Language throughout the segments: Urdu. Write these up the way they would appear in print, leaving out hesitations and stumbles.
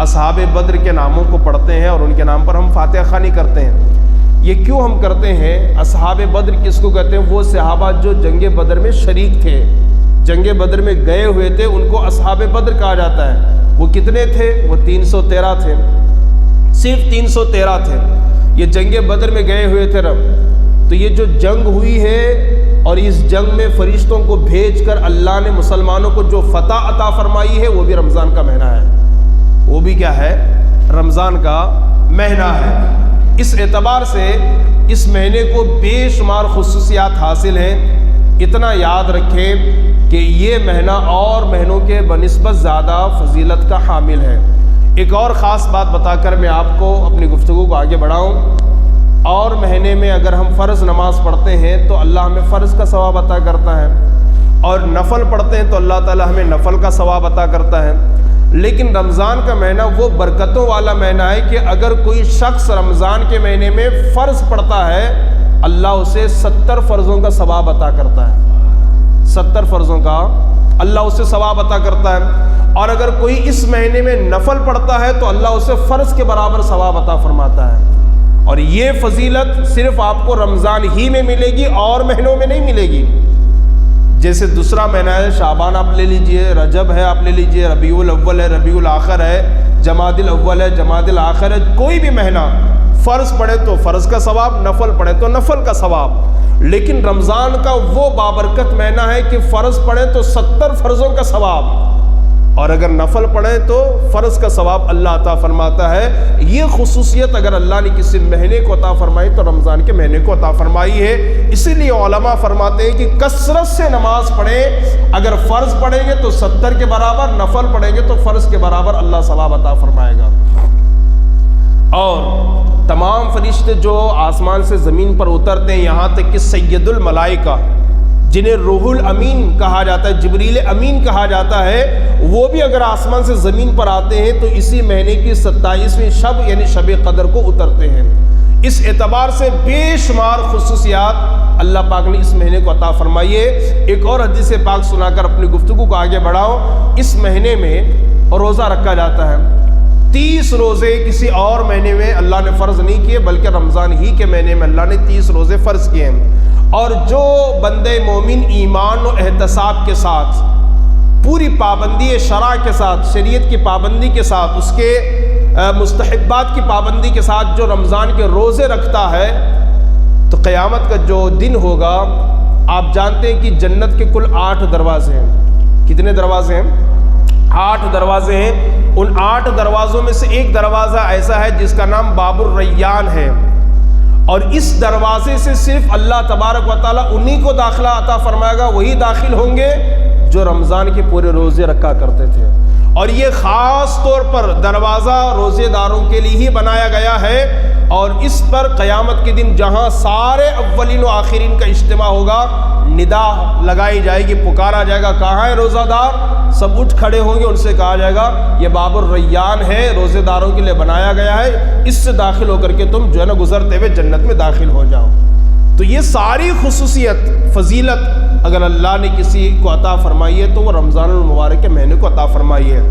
اصحاب بدر کے ناموں کو پڑھتے ہیں اور ان کے نام پر ہم فاتحہ خوانی کرتے ہیں۔ یہ کیوں ہم کرتے ہیں؟ اصحاب بدر کس کو کہتے ہیں؟ وہ صحابہ جو جنگ بدر میں شریک تھے، جنگ بدر میں گئے ہوئے تھے، ان کو اصحاب بدر کہا جاتا ہے۔ وہ کتنے تھے؟ وہ 313 تھے، صرف 313 تھے، یہ جنگ بدر میں گئے ہوئے تھے۔ تو یہ جو جنگ ہوئی ہے اور اس جنگ میں فرشتوں کو بھیج کر اللہ نے مسلمانوں کو جو فتح عطا فرمائی ہے، وہ بھی رمضان کا مہینہ ہے، وہ بھی کیا ہے؟ رمضان کا مہینہ ہے۔ اس اعتبار سے اس مہینے کو بے شمار خصوصیات حاصل ہیں۔ اتنا یاد رکھیں کہ یہ مہینہ اور مہینوں کے بنسبت زیادہ فضیلت کا حامل ہے۔ ایک اور خاص بات بتا کر میں آپ کو اپنی گفتگو کو آگے بڑھاؤں۔ اور مہینے میں اگر ہم فرض نماز پڑھتے ہیں تو اللہ ہمیں فرض کا ثواب عطا کرتا ہے، اور نفل پڑھتے ہیں تو اللہ تعالیٰ ہمیں نفل کا ثواب عطا کرتا ہے۔ لیکن رمضان کا مہینہ وہ برکتوں والا مہینہ ہے کہ اگر کوئی شخص رمضان کے مہینے میں فرض پڑھتا ہے، اللہ اسے 70 فرضوں کا ثواب عطا کرتا ہے، 70 فرضوں کا اللہ اسے ثواب عطا کرتا ہے۔ اور اگر کوئی اس مہینے میں نفل پڑھتا ہے تو اللہ اسے فرض کے برابر ثواب عطا فرماتا ہے۔ اور یہ فضیلت صرف آپ کو رمضان ہی میں ملے گی، اور مہینوں میں نہیں ملے گی۔ جیسے دوسرا مہینہ ہے شعبان، آپ لے لیجئے، رجب ہے آپ لے لیجئے، ربیع الاول ہے، ربیع الاخر ہے، جمادی الاول ہے، جمادی الاخر ہے، کوئی بھی مہینہ فرض پڑھے تو فرض کا ثواب، نفل پڑھے تو نفل کا ثواب۔ لیکن رمضان کا وہ بابرکت مہینہ ہے کہ فرض پڑھے تو 70 فرضوں کا ثواب، اور اگر نفل پڑھیں تو فرض کا ثواب اللہ عطا فرماتا ہے۔ یہ خصوصیت اگر اللہ نے کسی مہینے کو عطا فرمائی تو رمضان کے مہینے کو عطا فرمائی ہے۔ اسی لیے علماء فرماتے ہیں کہ کثرت سے نماز پڑھیں، اگر فرض پڑھیں گے تو 70 کے برابر، نفل پڑھیں گے تو فرض کے برابر اللہ ثواب عطا فرمائے گا۔ اور تمام فرشتے جو آسمان سے زمین پر اترتے ہیں، یہاں تک کہ سید الملائکہ جنہیں روح الامین کہا جاتا ہے، جبریل امین کہا جاتا ہے، وہ بھی اگر آسمان سے زمین پر آتے ہیں تو اسی مہینے کی 27ویں شب یعنی شب قدر کو اترتے ہیں۔ اس اعتبار سے بے شمار خصوصیات اللہ پاک نے اس مہینے کو عطا فرمائی ہے۔ ایک اور حدیث پاک سنا کر اپنی گفتگو کو آگے بڑھاؤ۔ اس مہینے میں روزہ رکھا جاتا ہے، 30 روزے کسی اور مہینے میں اللہ نے فرض نہیں کیے، بلکہ رمضان ہی کے مہینے میں اللہ نے 30 روزے فرض کیے ہیں۔ اور جو بندے مومن ایمان و احتساب کے ساتھ، پوری پابندی شرع کے ساتھ، شریعت کی پابندی کے ساتھ، اس کے مستحبات کی پابندی کے ساتھ جو رمضان کے روزے رکھتا ہے، تو قیامت کا جو دن ہوگا، آپ جانتے ہیں کہ جنت کے کل 8 دروازے ہیں۔ کتنے دروازے ہیں؟ 8 دروازے ہیں۔ ان 8 دروازوں میں سے ایک دروازہ ایسا ہے جس کا نام باب الریان ہے، اور اس دروازے سے صرف اللہ تبارک و تعالیٰ انہی کو داخلہ عطا فرمائے گا، وہی داخل ہوں گے جو رمضان کے پورے روزے رکھا کرتے تھے۔ اور یہ خاص طور پر دروازہ روزے داروں کے لیے ہی بنایا گیا ہے، اور اس پر قیامت کے دن جہاں سارے اولین و آخرین کا اجتماع ہوگا، ندا لگائی جائے گی، پکارا جائے گا، کہاں ہے روزہ دار؟ سب اٹھ کھڑے ہوں گے، ان سے کہا جائے گا یہ باب الریان ہے، روزے داروں کے لیے بنایا گیا ہے، اس سے داخل ہو کر کے تم جو ہے نا گزرتے ہوئے جنت میں داخل ہو جاؤ۔ تو یہ ساری خصوصیت، فضیلت اگر اللہ نے کسی کو عطا فرمائی ہے تو وہ رمضان المبارک کے مہینے کو عطا فرمائی ہے۔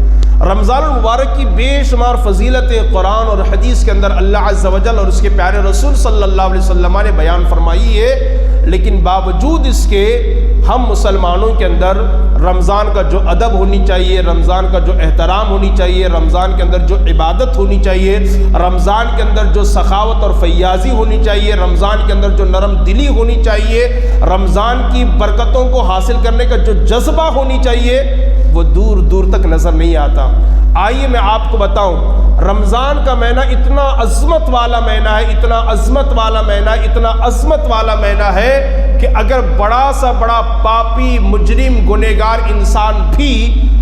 رمضان المبارک کی بے شمار فضیلتیں قرآن اور حدیث کے اندر اللہ عز و جل اور اس کے پیارے رسول صلی اللہ علیہ وسلم نے بیان فرمائی ہے، لیکن باوجود اس کے ہم مسلمانوں کے اندر رمضان کا جو ادب ہونی چاہیے، رمضان کا جو احترام ہونی چاہیے، رمضان کے اندر جو عبادت ہونی چاہیے، رمضان کے اندر جو سخاوت اور فیاضی ہونی چاہیے، رمضان کے اندر جو نرم دلی ہونی چاہیے، رمضان کی برکتوں کو حاصل کرنے کا جو جذبہ ہونی چاہیے، وہ دور دور تک نظر نہیں آتا۔ آئیے میں آپ کو بتاؤں، رمضان کا مہینہ اتنا عظمت والا مہینہ ہے، اتنا عظمت والا مہینہ، اتنا عظمت والا مہینہ ہے کہ اگر بڑا سا بڑا پاپی مجرم گنہگار انسان بھی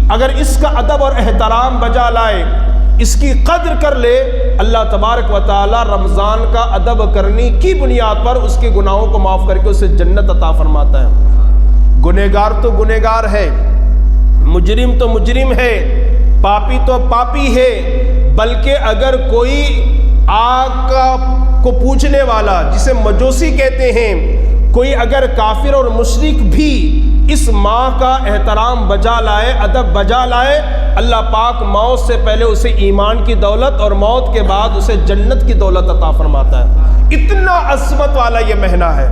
اگر اس کا ادب اور احترام بجا لائے، اس کی قدر کر لے، اللہ تبارک و تعالی رمضان کا ادب کرنے کی بنیاد پر اس کے گناہوں کو معاف کر کے اسے جنت عطا فرماتا ہے۔ گنہگار تو گنہگار ہے، مجرم تو مجرم ہے، پاپی تو پاپی ہے، بلکہ اگر کوئی آگ کو پوجنے والا جسے مجوسی کہتے ہیں، کوئی اگر کافر اور مشرک بھی اس ماں کا احترام بجا لائے، ادب بجا لائے، اللہ پاک موت سے پہلے اسے ایمان کی دولت اور موت کے بعد اسے جنت کی دولت عطا فرماتا ہے۔ اتنا عظمت والا یہ مہینہ ہے۔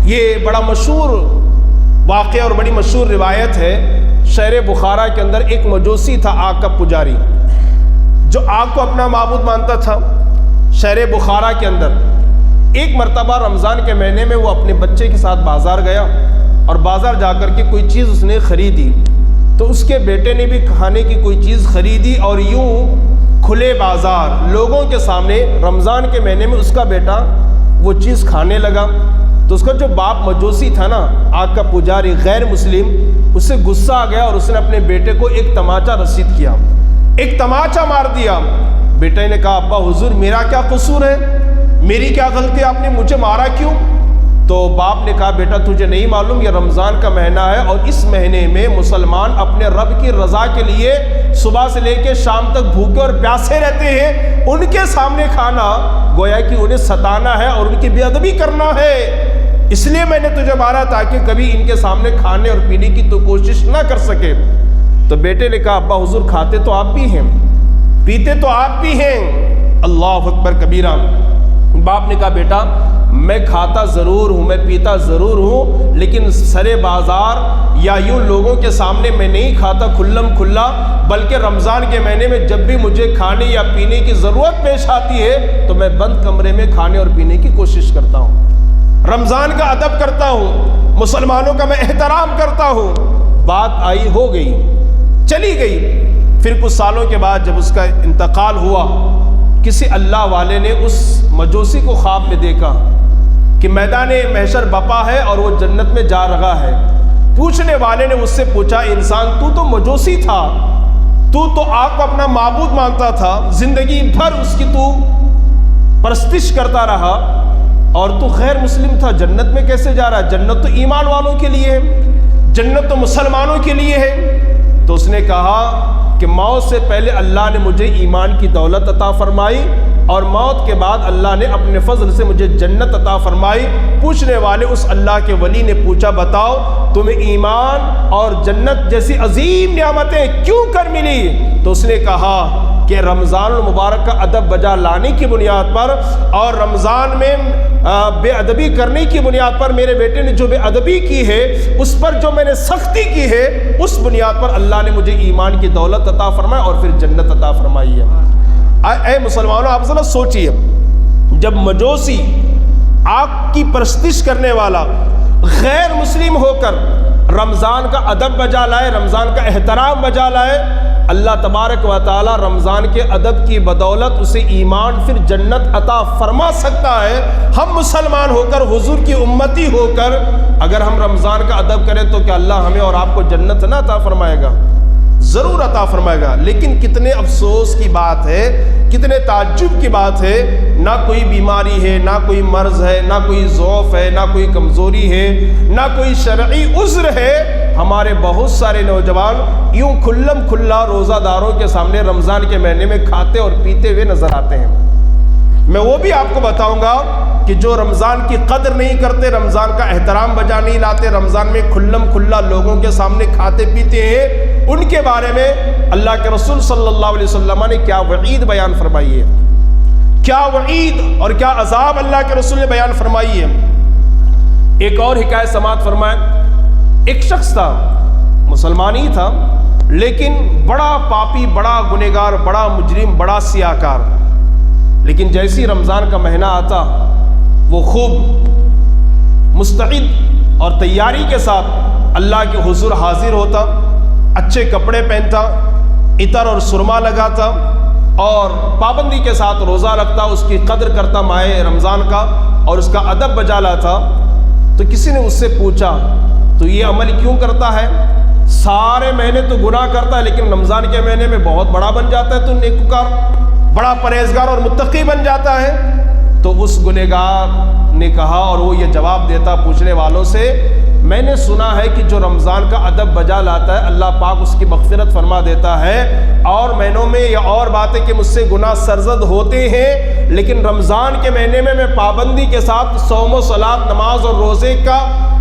یہ بڑا مشہور واقعہ اور بڑی مشہور روایت ہے۔ شہر بخارا کے اندر ایک مجوسی تھا، آگ کا پجاری، جو آگ کو اپنا معبود مانتا تھا۔ شہر بخارا کے اندر ایک مرتبہ رمضان کے مہینے میں وہ اپنے بچے کے ساتھ بازار گیا اور بازار جا کر کے کوئی چیز اس نے خریدی، تو اس کے بیٹے نے بھی کھانے کی کوئی چیز خریدی، اور یوں کھلے بازار لوگوں کے سامنے رمضان کے مہینے میں اس کا بیٹا وہ چیز کھانے لگا۔ تو اس کا جو باپ مجوسی تھا نا، آگ کا پجاری، غیر مسلم، اس سے غصہ آ گیا اور اس نے اپنے بیٹے کو ایک تماچا رسید کیا، ایک تماچا مار دیا۔ بیٹے نے کہا ابا حضور میرا کیا قصور ہے، میری کیا غلطی، آپ نے مجھے مارا کیوں؟ تو باپ نے کہا بیٹا تجھے نہیں معلوم، یہ رمضان کا مہینہ ہے اور اس مہینے میں مسلمان اپنے رب کی رضا کے لیے صبح سے لے کے شام تک بھوکے اور پیاسے رہتے ہیں، ان کے سامنے کھانا گویا کہ انہیں ستانا ہے اور ان کی بے ادبی کرنا ہے، اس لیے میں نے تجھے مارا تاکہ کبھی ان کے سامنے کھانے اور پینے کی تو کوشش نہ کر سکے۔ تو بیٹے نے کہا ابا حضور کھاتے تو آپ بھی ہیں، پیتے تو آپ بھی ہیں، اللہ اکبر کبیرہ۔ باپ نے کہا بیٹا میں کھاتا ضرور ہوں، میں پیتا ضرور ہوں، لیکن سرے بازار یا یوں لوگوں کے سامنے میں نہیں کھاتا کھلم کھلا، بلکہ رمضان کے مہینے میں جب بھی مجھے کھانے یا پینے کی ضرورت پیش آتی ہے تو میں بند کمرے میں کھانے اور پینے کی کوشش کرتا ہوں، رمضان کا ادب کرتا ہوں، مسلمانوں کا میں احترام کرتا ہوں۔ بات آئی ہو گئی، چلی گئی۔ پھر کچھ سالوں کے بعد جب اس کا انتقال ہوا، کسی اللہ والے نے اس مجوسی کو خواب میں دیکھا کہ میدان محشر بپا ہے اور وہ جنت میں جا رہا ہے۔ پوچھنے والے نے اس سے پوچھا انسان تو مجوسی تھا، تو آگ کو اپنا معبود مانتا تھا، زندگی بھر اس کی تو پرستش کرتا رہا اور تو غیر مسلم تھا، جنت میں کیسے جا رہا ہے؟ جنت تو ایمان والوں کے لیے ہے، جنت تو مسلمانوں کے لیے ہے۔ تو اس نے کہا کہ موت سے پہلے اللہ نے مجھے ایمان کی دولت عطا فرمائی اور موت کے بعد اللہ نے اپنے فضل سے مجھے جنت عطا فرمائی۔ پوچھنے والے اس اللہ کے ولی نے پوچھا بتاؤ تمہیں ایمان اور جنت جیسی عظیم نعمتیں کیوں کر ملی؟ تو اس نے کہا کہ رمضان المبارک کا ادب بجا لانے کی بنیاد پر اور رمضان میں بے ادبی کرنے کی بنیاد پر میرے بیٹے نے جو بے ادبی کی ہے اس پر جو میں نے سختی کی ہے اس بنیاد پر اللہ نے مجھے ایمان کی دولت عطا فرمائی اور پھر جنت عطا فرمائی ہے۔ اے مسلمانوں آپ ذرا سوچئے، جب مجوسی آگ کی پرستش کرنے والا غیر مسلم ہو کر رمضان کا ادب بجا لائے، رمضان کا احترام بجا لائے، اللہ تبارک و تعالی رمضان کے ادب کی بدولت اسے ایمان پھر جنت عطا فرما سکتا ہے۔ ہم مسلمان ہو کر حضور کی امتی ہو کر اگر ہم رمضان کا ادب کریں تو کیا اللہ ہمیں اور آپ کو جنت نہ عطا فرمائے گا؟ ضرور عطا فرمائے گا۔ لیکن کتنے افسوس کی بات ہے، کتنے تعجب کی بات ہے، نہ کوئی بیماری ہے، نہ کوئی مرض ہے، نہ کوئی ضعف ہے، نہ کوئی کمزوری ہے، نہ کوئی شرعی عذر ہے، ہمارے بہت سارے نوجوان یوں کھلم کھلا روزہ داروں کے سامنے رمضان کے مہینے میں کھاتے اور پیتے ہوئے نظر آتے ہیں۔ میں وہ بھی آپ کو بتاؤں گا کہ جو رمضان کی قدر نہیں کرتے، رمضان کا احترام بجا نہیں لاتے، رمضان میں کھلم کھلا لوگوں کے سامنے کھاتے پیتے ہیں، ان کے بارے میں اللہ کے رسول صلی اللہ علیہ وسلم نے کیا وعید بیان فرمائی ہے، کیا وعید اور کیا عذاب اللہ کے رسول نے بیان فرمائی ہے۔ ایک اور حکایت سماعت فرمائے، ایک شخص تھا، مسلمان ہی تھا لیکن بڑا پاپی، بڑا گنہگار، بڑا مجرم، بڑا سیاہکار، لیکن جیسی رمضان کا مہینہ آتا وہ خوب مستعد اور تیاری کے ساتھ اللہ کے حضور حاضر ہوتا، اچھے کپڑے پہنتا، عطر اور سرما لگاتا اور پابندی کے ساتھ روزہ رکھتا، اس کی قدر کرتا ماہ رمضان کا اور اس کا ادب بجا لاتا۔ تو کسی نے اس سے پوچھا تو یہ عمل کیوں کرتا ہے؟ سارے مہینے تو گناہ کرتا ہے لیکن رمضان کے مہینے میں بہت بڑا بن جاتا ہے، تو نیکوکار، بڑا پرہیزگار اور متقی بن جاتا ہے۔ تو اس گنہگار نے کہا اور وہ یہ جواب دیتا پوچھنے والوں سے، میں نے سنا ہے کہ جو رمضان کا ادب بجا لاتا ہے اللہ پاک اس کی مغفرت فرما دیتا ہے، اور مہینوں میں یا اور باتیں کہ مجھ سے گناہ سرزد ہوتے ہیں، لیکن رمضان کے مہینے میں پابندی کے ساتھ صوم و صلاۃ، نماز اور روزے کا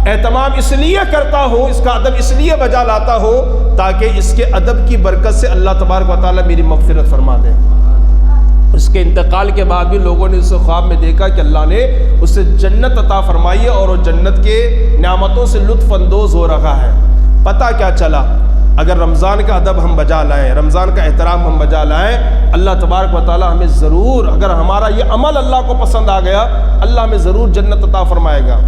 اہتمام اس لیے کرتا ہوں، اس کا ادب اس لیے بجا لاتا ہوں تاکہ اس کے ادب کی برکت سے اللہ تبارک و تعالیٰ میری مغفرت فرما دے۔ اس کے انتقال کے بعد بھی لوگوں نے اسے خواب میں دیکھا کہ اللہ نے اسے جنت عطا فرمائی ہے اور وہ جنت کے نعمتوں سے لطف اندوز ہو رہا ہے۔ پتہ کیا چلا؟ اگر رمضان کا ادب ہم بجا لائیں، رمضان کا احترام ہم بجا لائیں، اللہ تبارک و تعالیٰ ہمیں ضرور، اگر ہمارا یہ عمل اللہ کو پسند آ گیا، اللہ ہمیں ضرور جنت عطا فرمائے گا۔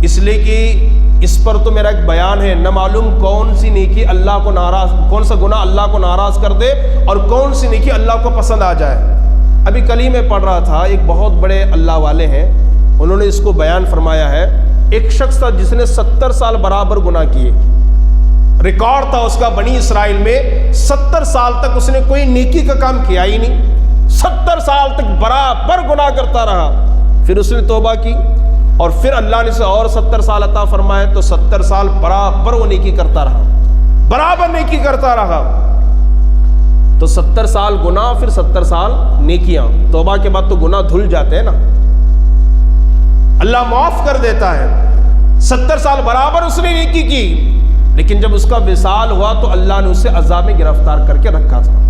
اس لیے کہ اس پر تو میرا ایک بیان ہے، نہ معلوم کون سی نیکی اللہ کو ناراض، کون سا گناہ اللہ کو ناراض کر دے اور کون سی نیکی اللہ کو پسند آ جائے۔ ابھی کل ہی میں پڑھ رہا تھا، ایک بہت بڑے اللہ والے ہیں، انہوں نے اس کو بیان فرمایا ہے۔ ایک شخص تھا جس نے 70 سال برابر گناہ کیے، ریکارڈ تھا اس کا بنی اسرائیل میں، 70 سال تک اس نے کوئی نیکی کا کام کیا ہی نہیں، 70 سال تک برابر گناہ کرتا رہا۔ پھر اس نے توبہ کی اور پھر اللہ نے اسے اور 70 سال عطا فرمائے، تو 70 سال برابر وہ نیکی کرتا رہا، برابر نیکی کرتا رہا۔ تو 70 سال گناہ، پھر 70 سال نیکیاں، توبہ کے بعد تو گناہ دھل جاتے ہیں نا، اللہ معاف کر دیتا ہے۔ 70 سال برابر اس نے نیکی کی، لیکن جب اس کا وصال ہوا تو اللہ نے اسے عذاب میں گرفتار کر کے رکھا تھا۔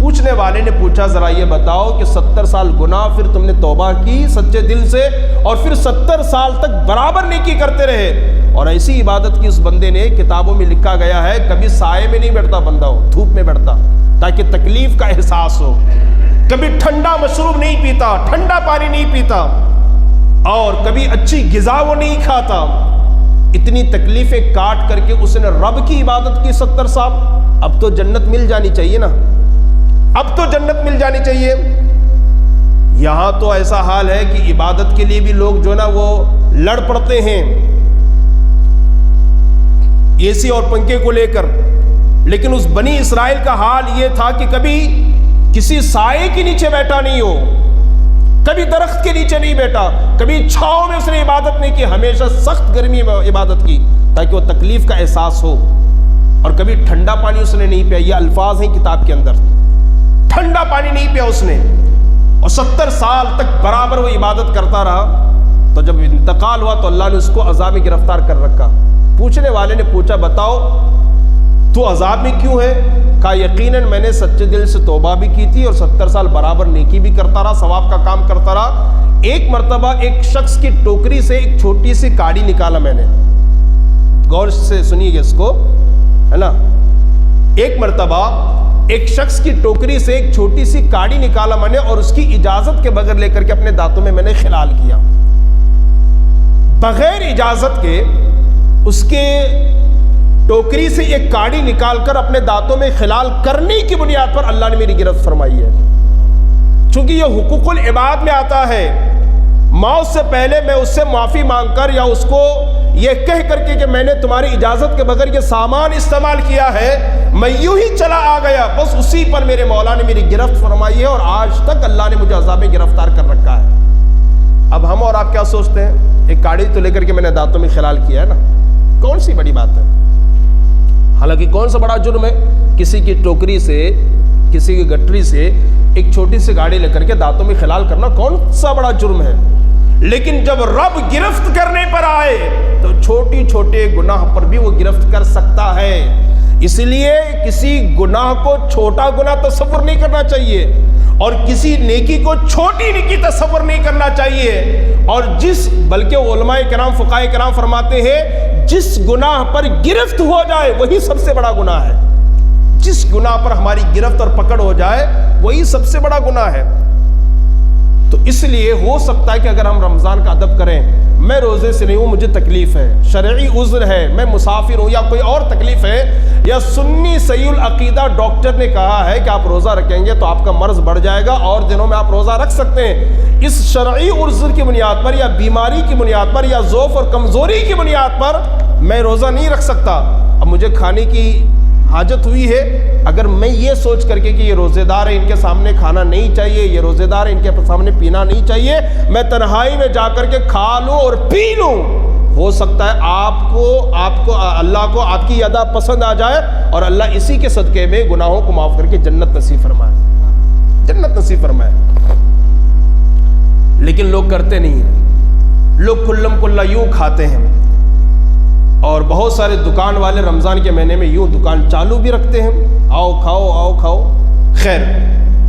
پوچھنے والے نے پوچھا ذرا یہ بتاؤ کہ 70 سال گناہ، پھر تم نے توبہ کی سچے دل سے اور پھر 70 سال تک برابر نیکی کرتے رہے، اور ایسی عبادت کی اس بندے نے، کتابوں میں لکھا گیا ہے کبھی سائے میں نہیں بیٹھتا بندہ، ہو دھوپ میں بیٹھتا تاکہ تکلیف کا احساس ہو، کبھی ٹھنڈا مشروب نہیں پیتا، ٹھنڈا پانی نہیں پیتا، اور کبھی اچھی غذا وہ نہیں کھاتا۔ اتنی تکلیفیں کاٹ کر کے اس نے رب کی عبادت کی 70 سال۔ اب تو جنت مل جانی چاہیے نا، اب تو جنت مل جانی چاہیے۔ یہاں تو ایسا حال ہے کہ عبادت کے لیے بھی لوگ جو ہے نا وہ لڑ پڑتے ہیں اے سی اور پنکھے کو لے کر، لیکن اس بنی اسرائیل کا حال یہ تھا کہ کبھی کسی سائے کے نیچے بیٹھا نہیں ہو، کبھی درخت کے نیچے نہیں بیٹھا، کبھی چھاؤں میں اس نے عبادت نہیں کی، ہمیشہ سخت گرمی میں عبادت کی تاکہ وہ تکلیف کا احساس ہو، اور کبھی ٹھنڈا پانی اس نے نہیں پیا۔ یہ الفاظ ہیں کتاب کے اندر، ٹھنڈا پانی نہیں پیا اس نے، اور 70 سال تک برابر وہ عبادت کرتا رہا۔ تو جب انتقال ہوا تو اللہ نے اس کو عذاب میں گرفتار کر رکھا۔ پوچھنے والے نے پوچھا بتاؤ تو عذاب میں کیوں ہے؟ کہا یقیناً میں نے سچے دل سے توبہ بھی کی تھی اور 70 سال برابر نیکی بھی کرتا رہا، ثواب کا کام کرتا رہا۔ ایک مرتبہ ایک شخص کی ٹوکری سے ایک چھوٹی سی کاڑی نکالا میں نے، غور سے سنیے گا اس کو، ہے نا۔ ایک مرتبہ ایک شخص کی ٹوکری سے ایک چھوٹی سی کاڑی نکالا میں نے، اور اس کی اجازت کے بغیر لے کر کے اپنے دانتوں میں نے خلال کیا، بغیر اجازت کے اس کے ٹوکری سے ایک کاڑی نکال کر اپنے دانتوں میں خلال کرنے کی بنیاد پر اللہ نے میری گرفت فرمائی ہے۔ چونکہ یہ حقوق العباد میں آتا ہے، موت سے پہلے میں اس سے معافی مانگ کر یا اس کو یہ کہہ کر کے کہ میں نے تمہاری اجازت کے بغیر یہ سامان استعمال کیا ہے، میں یوں ہی چلا آ گیا، بس اسی پر میرے مولا نے میری گرفت فرمائی ہے، اور آج تک اللہ نے مجھے عذاب میں گرفتار کر رکھا ہے۔ اب ہم اور آپ کیا سوچتے ہیں؟ ایک کاڑی تو لے کر کے میں نے دانتوں میں خلال کیا ہے نا، کون سی بڑی بات ہے؟ حالانکہ کون سا بڑا جرم ہے کسی کی ٹوکری سے، کسی کی گٹری سے ایک چھوٹی سی گاڑی لے کر کے دانتوں میں خلال کرنا کون سا بڑا جرم ہے؟ لیکن جب رب گرفت کرنے پر آئے تو چھوٹی چھوٹے گناہ پر بھی وہ گرفت کر سکتا ہے۔ اس لیے کسی گناہ کو چھوٹا گناہ تصور نہیں کرنا چاہیے، اور کسی نیکی کو چھوٹی نیکی تصور نہیں کرنا چاہیے، اور بلکہ علماء کرام، فقہاء کرام فرماتے ہیں جس گناہ پر گرفت ہو جائے وہی سب سے بڑا گناہ ہے، جس گناہ پر ہماری گرفت اور پکڑ ہو جائے وہی سب سے بڑا گناہ ہے۔ تو اس لیے ہو سکتا ہے کہ اگر ہم رمضان کا ادب کریں، میں روزے سے نہیں ہوں، مجھے تکلیف ہے، شرعی عذر ہے، میں مسافر ہوں، یا کوئی اور تکلیف ہے، یا سنی صحیح العقیدہ ڈاکٹر نے کہا ہے کہ آپ روزہ رکھیں گے تو آپ کا مرض بڑھ جائے گا اور دنوں میں آپ روزہ رکھ سکتے ہیں، اس شرعی عذر کی بنیاد پر یا بیماری کی بنیاد پر یا ضعف اور کمزوری کی بنیاد پر میں روزہ نہیں رکھ سکتا۔ اب مجھے کھانے کی حاجت ہوئی ہے، اگر میں یہ سوچ کر کے کہ یہ روزے دار ہے، ان کے سامنے کھانا نہیں چاہیے، یہ روزے دار ہے، ان کے سامنے پینا نہیں چاہیے، میں تنہائی میں جا کر کے کھا لوں اور پی لوں، ہو سکتا ہے آپ کو اللہ کو آپ کی ادا پسند آ جائے اور اللہ اسی کے صدقے میں گناہوں کو معاف کر کے جنت نصیب فرمائے، جنت نصیب فرمائے۔ لیکن لوگ کرتے نہیں ہیں، لوگ کلم کلا یوں کھاتے ہیں، اور بہت سارے دکان والے رمضان کے مہینے میں یوں دکان چالو بھی رکھتے ہیں، آؤ کھاؤ آؤ کھاؤ۔ خیر،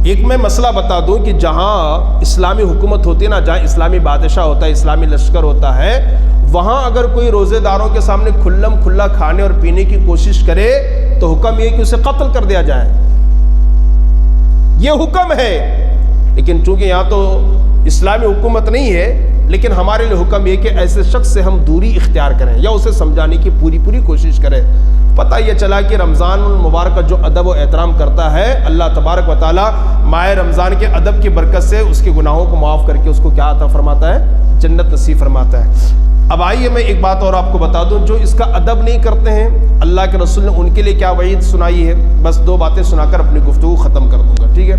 ایک میں مسئلہ بتا دوں کہ جہاں اسلامی حکومت ہوتی ہے نا، جہاں اسلامی بادشاہ ہوتا ہے، اسلامی لشکر ہوتا ہے، وہاں اگر کوئی روزے داروں کے سامنے کھلم کھلا کھانے اور پینے کی کوشش کرے تو حکم یہ کہ اسے قتل کر دیا جائے، یہ حکم ہے۔ لیکن چونکہ یہاں تو اسلامی حکومت نہیں ہے، لیکن ہمارے لیے حکم یہ کہ ایسے شخص سے ہم دوری اختیار کریں یا اسے سمجھانے کی پوری کوشش کریں۔ پتہ یہ چلا کہ رمضان المبارک کا جو ادب و احترام کرتا ہے، اللہ تبارک و تعالیٰ ماہ رمضان کے ادب کی برکت سے اس کے گناہوں کو معاف کر کے اس کو کیا عطا فرماتا ہے؟ جنت نصیب فرماتا ہے۔ اب آئیے میں ایک بات اور آپ کو بتا دوں، جو اس کا ادب نہیں کرتے ہیں، اللہ کے رسول نے ان کے لیے کیا وعید سنائی ہے۔ بس 2 باتیں سنا کر اپنی گفتگو ختم کر دوں گا، ٹھیک ہے؟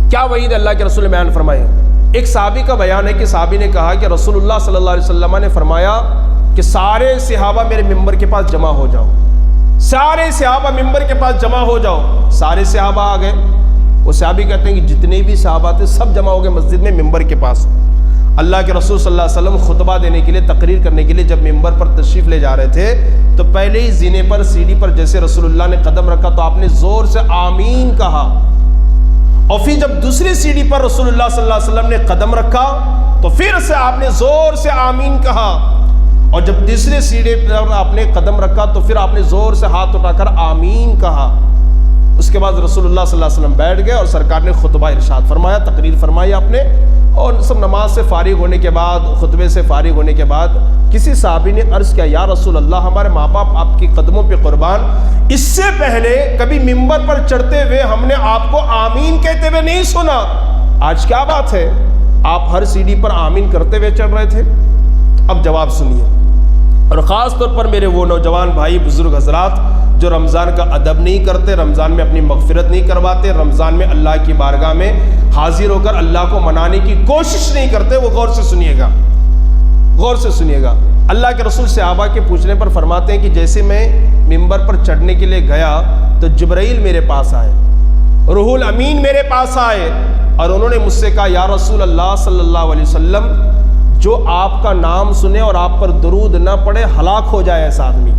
کیا وعید اللہ کے رسول نے بیان فرمائی ہے؟ ایک صحابی کا بیان ہے کہ صحابی نے کہا کہ رسول اللہ صلی اللہ علیہ وسلم نے فرمایا کہ سارے صحابہ میرے ممبر کے پاس جمع ہو جاؤ، سارے صحابہ ممبر کے پاس جمع ہو جاؤ۔ سارے صحابہ آ گئے۔ وہ صحابی کہتے ہیں کہ جتنے بھی صحابہ تھے سب جمع ہو گئے مسجد میں ممبر کے پاس۔ اللہ کے رسول صلی اللہ علیہ وسلم خطبہ دینے کے لیے، تقریر کرنے کے لیے جب ممبر پر تشریف لے جا رہے تھے تو پہلے ہی زینے پر، سیڑھی پر جیسے رسول اللہ نے قدم رکھا تو آپ نے زور سے آمین کہا، اور پھر جب دوسری سیڑھی پر رسول اللہ صلی اللہ علیہ وسلم نے قدم رکھا تو پھر سے آپ نے زور سے آمین کہا، اور جب تیسری سیڑھی پر آپ نے قدم رکھا تو پھر آپ نے زور سے ہاتھ اٹھا کر آمین کہا۔ اس کے بعد رسول اللہ صلی اللہ علیہ وسلم بیٹھ گئے اور سرکار نے خطبہ ارشاد فرمایا، تقریر فرمائی آپ نے، اور سب نماز سے فارغ ہونے کے بعد، خطبے سے فارغ ہونے کے بعد کسی صحابی نے عرض کیا، یا رسول اللہ، ہمارے ماں باپ آپ کی قدموں پہ قربان، اس سے پہلے کبھی ممبر پر چڑھتے ہوئے ہم نے آپ کو آمین کہتے ہوئے نہیں سنا، آج کیا بات ہے آپ ہر سیڑھی پر آمین کرتے ہوئے چڑھ رہے تھے؟ اب جواب سنیے، اور خاص طور پر میرے وہ نوجوان بھائی بزرگ حضرات جو رمضان کا ادب نہیں کرتے، رمضان میں اپنی مغفرت نہیں کرواتے، رمضان میں اللہ کی بارگاہ میں حاضر ہو کر اللہ کو منانے کی کوشش نہیں کرتے، وہ غور سے سنیے گا، غور سے سنیے گا۔ اللہ کے رسول صحابہ کے پوچھنے پر فرماتے ہیں کہ جیسے میں ممبر پر چڑھنے کے لیے گیا تو جبرائیل میرے پاس آئے، روح الامین میرے پاس آئے، اور انہوں نے مجھ سے کہا، یا رسول اللہ صلی اللہ علیہ وسلم، جو آپ کا نام سنے اور آپ پر درود نہ پڑے ہلاک ہو جائے ایسا آدمی،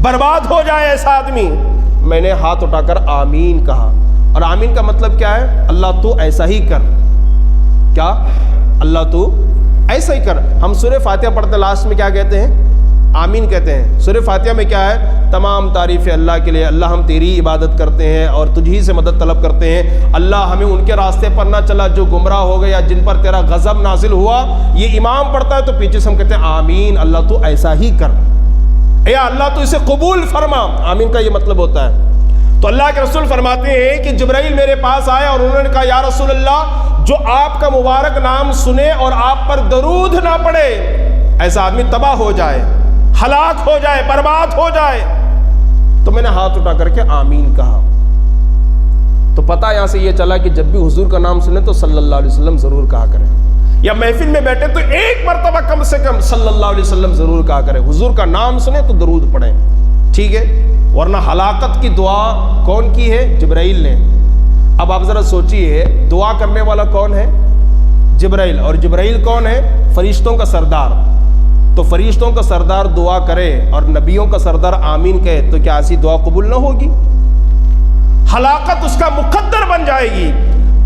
برباد ہو جائے ایسا آدمی۔ میں نے ہاتھ اٹھا کر آمین کہا، اور آمین کا مطلب کیا ہے؟ اللہ تو ایسا ہی کر، کیا؟ اللہ تو ایسا ہی کر۔ ہم سورہ فاتحہ پڑھتے لاسٹ میں کیا کہتے ہیں؟ آمین کہتے ہیں۔ سورہ فاتحہ میں کیا ہے؟ تمام تعریفیں اللہ کے لیے، اللہ ہم تیری عبادت کرتے ہیں اور تجھی سے مدد طلب کرتے ہیں، اللہ ہمیں ان کے راستے پر نہ چلا جو گمراہ ہو گئے یا جن پر تیرا غضب نازل ہوا۔ یہ امام پڑھتا ہے تو پیچھے سے ہم کہتے ہیں آمین، اللہ تو ایسا ہی کر، یا اللہ تو اسے قبول فرما۔ آمین کا یہ مطلب ہوتا ہے۔ تو اللہ کے رسول فرماتے ہیں کہ جبرائیل میرے پاس آئے اور انہوں نے کہا، یا رسول اللہ، جو آپ کا مبارک نام سنے اور آپ پر درود نہ پڑے ایسا آدمی تباہ ہو جائے، ہلاک ہو جائے، برباد ہو جائے۔ تو میں نے ہاتھ اٹھا کر کے آمین کہا۔ تو پتہ یہاں سے یہ چلا کہ جب بھی حضور کا نام سنے تو صلی اللہ علیہ وسلم ضرور کہا کریں، یا محفل میں بیٹھے تو ایک مرتبہ کم سے کم صلی اللہ علیہ وسلم ضرور کہا کریں، حضور کا نام سنے تو درود پڑھیں، ٹھیک ہے؟ ورنہ ہلاکت کی دعا کون کی ہے؟ جبرائیل نے۔ اب آپ ذرا سوچئے، دعا کرنے والا کون ہے؟ جبرائیل، اور جبرائیل کون ہے؟ فرشتوں کا سردار۔ تو فرشتوں کا سردار دعا کرے اور نبیوں کا سردار آمین کہے تو کیا ایسی دعا قبول نہ ہوگی؟ ہلاکت اس کا مقدر بن جائے گی،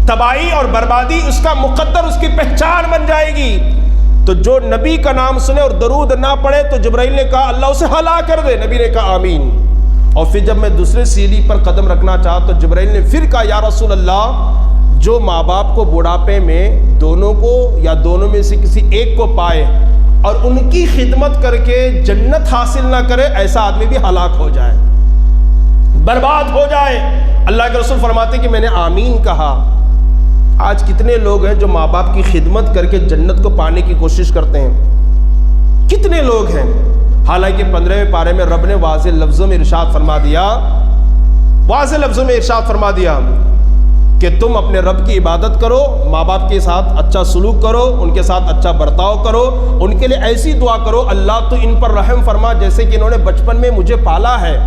تباہی اور بربادی اس کا مقدر، اس کی پہچان بن جائے گی۔ تو جو نبی کا نام سنے اور درود نہ پڑھے تو جبرائیل نے کہا اللہ اسے ہلاک کر دے، نبی نے کہا آمین۔ اور پھر جب میں دوسرے سیڑھی پر قدم رکھنا چاہا تو جبرائیل نے پھر کہا، یا رسول اللہ، جو ماں باپ کو بڑھاپے میں دونوں کو یا دونوں میں سے کسی ایک کو پائے اور ان کی خدمت کر کے جنت حاصل نہ کرے ایسا آدمی بھی ہلاک ہو جائے، برباد ہو جائے۔ اللہ کے رسول فرماتے کہ میں نے آمین کہا۔ آج کتنے لوگ ہیں جو ماں باپ کی خدمت کر کے جنت کو پانے کی کوشش کرتے ہیں؟ کتنے لوگ ہیں؟ حالانکہ 15ویں پارے میں رب نے واضح لفظوں میں ارشاد فرما دیا، واضح لفظوں میں ارشاد فرما دیا کہ تم اپنے رب کی عبادت کرو، ماں باپ کے ساتھ اچھا سلوک کرو، ان کے ساتھ اچھا برتاؤ کرو، ان کے لیے ایسی دعا کرو اللہ تو ان پر رحم فرما جیسے کہ انہوں نے بچپن میں مجھے پالا ہے،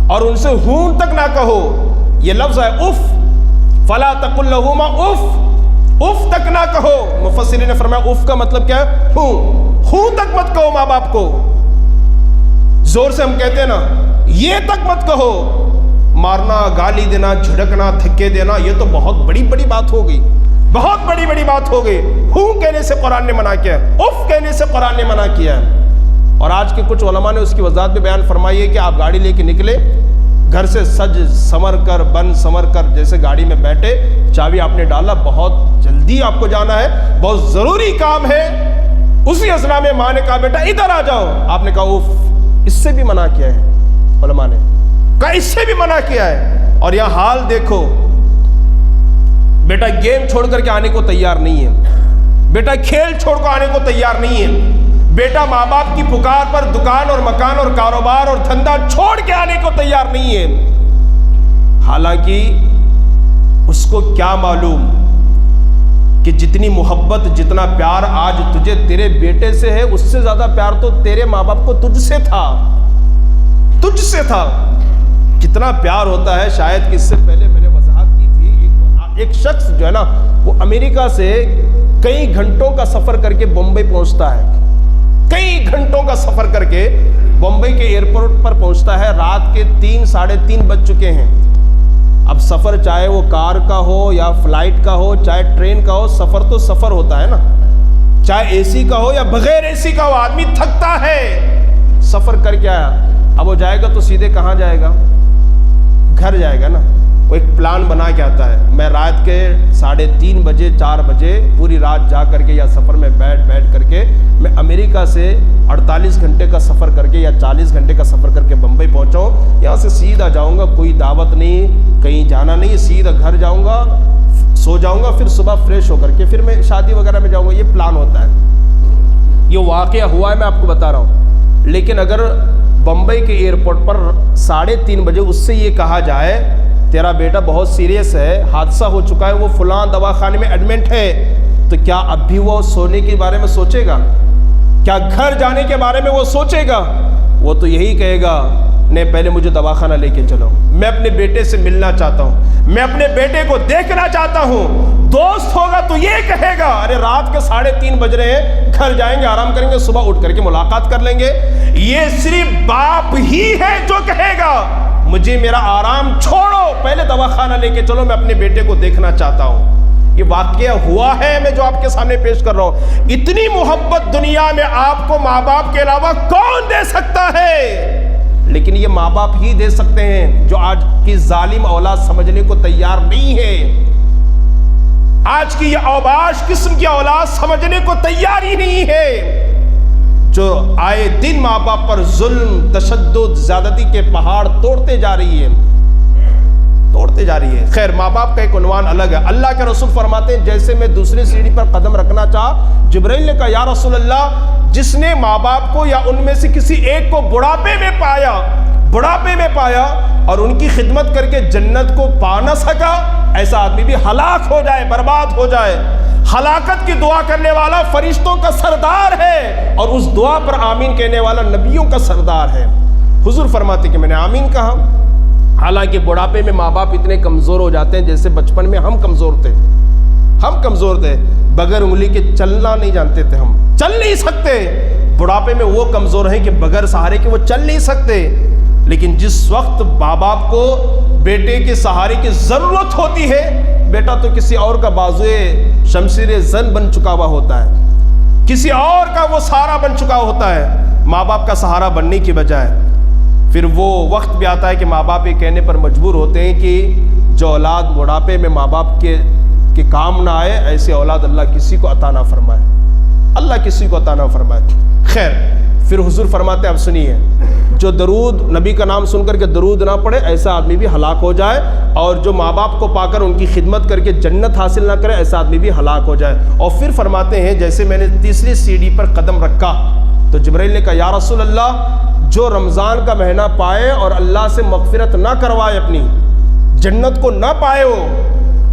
اور ان سے ہون تک نہ کہو، یہ لفظ ہے اف، فلا تقل لہما اف، اف تک نہ کہو۔ مفسرین نے فرمایا اف کا مطلب کیا ہے؟ ہوں تک مت کہو ماں باپ کو، زور سے ہم کہتے ہیں نا یہ تک مت کہو۔ مارنا، گالی دینا، جھڑکنا، دھکے دینا یہ تو بہت بڑی بڑی بات ہو گئی، بہت بڑی بڑی بات ہو گئی۔ ہوں کہنے سے قرآن نے منع کیا ہے، اف کہنے سے قرآن نے منع کیا ہے۔ اور آج کے کچھ علماء نے اس کی وضاحت بھی بیان فرمائی ہے کہ آپ گاڑی لے کے نکلے گھر سے سج سمر کر، بن سمر کر، جیسے گاڑی میں بیٹھے، چابی آپ نے ڈالا، بہت جلدی آپ کو جانا ہے، بہت ضروری کام ہے، اسی اثنا میں ماں نے کہا بیٹا ادھر آ جاؤ، آپ نے کہا اف، اس سے بھی منع کیا ہے علماء نے کہا، اس سے بھی منع کیا ہے۔ اور یہ حال دیکھو، بیٹا گیم چھوڑ کر کے آنے کو تیار نہیں ہے، بیٹا کھیل چھوڑ کر آنے کو تیار نہیں ہے، بیٹا ماں باپ کی پکار پر دکان اور مکان اور کاروبار اور دھندا چھوڑ کے آنے کو تیار نہیں ہے۔ حالانکہ اس کو کیا معلوم کہ جتنی محبت، جتنا پیار آج تجھے تیرے بیٹے سے ہے، اس سے زیادہ پیار تو تیرے ماں باپ کو تجھ سے تھا، تجھ سے تھا۔ کتنا پیار ہوتا ہے، شاید کہ اس سے پہلے میں نے وضاحت کی تھی، ایک شخص جو ہے نا وہ امریکہ سے کئی گھنٹوں کا سفر کر کے بمبئی پہنچتا ہے، کئی گھنٹوں کا سفر کر کے بمبئی کے ایئرپورٹ پر پہنچتا ہے، رات کے 3 ساڑھے 3 بج چکے ہیں۔ اب سفر چاہے وہ کار کا ہو یا فلائٹ کا ہو، چاہے ٹرین کا ہو، سفر تو سفر ہوتا ہے نا، چاہے اے سی کا ہو یا بغیر اے سی کا ہو، آدمی تھکتا ہے۔ سفر کر کے آیا، اب وہ جائے گا تو سیدھے کہاں جائے گا؟ گھر جائے گا نا۔ وہ ایک پلان بنا کے آتا ہے، میں رات کے 3:30 بجے 4 بجے پوری رات جا کر کے یا سفر میں بیٹھ کر کے میں امریکہ سے 48 گھنٹے کا سفر کر کے یا 40 گھنٹے کا سفر کر کے بمبئی پہنچاؤں، یہاں سے سیدھا جاؤں گا، کوئی دعوت نہیں، کہیں جانا نہیں، سیدھا گھر جاؤں گا، سو جاؤں گا، پھر صبح فریش ہو کر کے پھر میں شادی وغیرہ میں جاؤں گا۔ یہ پلان ہوتا ہے، یہ واقعہ ہوا ہے، میں آپ کو بتا رہا ہوں۔ لیکن اگر بمبئی کے ایئرپورٹ پر 3:30 بجے اس سے یہ کہا جائے تیرا بیٹا بہت سیریس ہے، حادثہ ہو چکا ہے، وہ فلاں دواخانے میں ایڈمنٹ ہے، تو کیا اب بھی وہ سونے کے بارے میں سوچے گا؟ کیا گھر جانے کے بارے میں وہ سوچے گا؟ وہ تو یہی کہے گا نہیں، پہلے مجھے دواخانہ لے کے چلو، میں اپنے بیٹے سے ملنا چاہتا ہوں، میں اپنے بیٹے کو دیکھنا چاہتا ہوں۔ دوست ہوگا تو یہ کہے گا ارے رات کے 3:30 بج رہے ہیں، گھر جائیں گے، آرام کریں گے، صبح اٹھ کر کے ملاقات کر لیں گے۔ یہ صرف باپ ہی ہے جو کہے گا مجھے میرا آرام چھوڑو، پہلے دواخانہ لے کے چلو، میں اپنے بیٹے کو دیکھنا چاہتا ہوں۔ یہ واقعہ ہوا ہے، میں جو آپ کے سامنے پیش کر رہا ہوں۔ اتنی محبت دنیا میں آپ کو ماں باپ کے علاوہ کون دے سکتا ہے؟ لیکن یہ ماں باپ ہی دے سکتے ہیں جو آج کی ظالم اولاد سمجھنے کو تیار نہیں ہے۔ آج کی یہ اوباش قسم کی اولاد سمجھنے کو تیار ہی نہیں ہے، جو آئے دن ماں باپ پر ظلم، تشدد، زیادتی کے پہاڑ توڑتے جا رہی ہے، توڑتے جا رہی ہے۔ خیر، ماں باپ کا ایک عنوان الگ ہے۔ اللہ کے رسول فرماتے ہیں جیسے میں دوسری سیڑھی پر قدم رکھنا چاہا، جبرائیل نے کہا یا رسول اللہ، جس نے ماں باپ کو یا ان میں سے کسی ایک کو بڑھاپے میں پایا اور ان کی خدمت کر کے جنت کو پا نہ سکا، ایسا آدمی بھی ہلاک ہو جائے، برباد ہو جائے۔ ہلاکت کی دعا کرنے والا فرشتوں کا سردار ہے، اور اس دعا پر آمین کہنے والا نبیوں کا سردار ہے۔ حضور فرماتے کہ میں نے آمین کہا۔ حالانکہ بڑھاپے میں ماں باپ اتنے کمزور ہو جاتے ہیں جیسے بچپن میں ہم کمزور تھے، بغیر انگلی کے چلنا نہیں جانتے تھے، ہم چل نہیں سکتے۔ بڑھاپے میں وہ کمزور ہیں کہ بغیر سہارے کے وہ چل نہیں سکتے۔ لیکن جس وقت ماں باپ کو بیٹے کے سہارے کی ضرورت ہوتی ہے، بیٹا تو کسی اور کا بازوئے شمشیر زن بن چکا ہوا ہوتا ہے، کسی اور کا وہ سہارا بن چکا ہوتا ہے، ماں باپ کا سہارا بننے کی بجائے۔ پھر وہ وقت بھی آتا ہے کہ ماں باپ یہ کہنے پر مجبور ہوتے ہیں کہ جو اولاد بڑھاپے میں ماں باپ کے کام نہ آئے، ایسے اولاد اللہ کسی کو عطا نہ فرمائے، اللہ کسی کو عطا نہ فرمائے۔ خیر، پھر حضور فرماتے اب سنیے، جو درود نبی کا نام سن کر کے درود نہ پڑھے، ایسا آدمی بھی ہلاک ہو جائے، اور جو ماں باپ کو پا کر ان کی خدمت کر کے جنت حاصل نہ کرے، ایسا آدمی بھی ہلاک ہو جائے۔ اور پھر فرماتے ہیں جیسے میں نے تیسری سیڑھی پر قدم رکھا تو جبرائیل نے کہا یا رسول اللہ، جو رمضان کا مہینہ پائے اور اللہ سے مغفرت نہ کروائے، اپنی جنت کو نہ پائے ہو،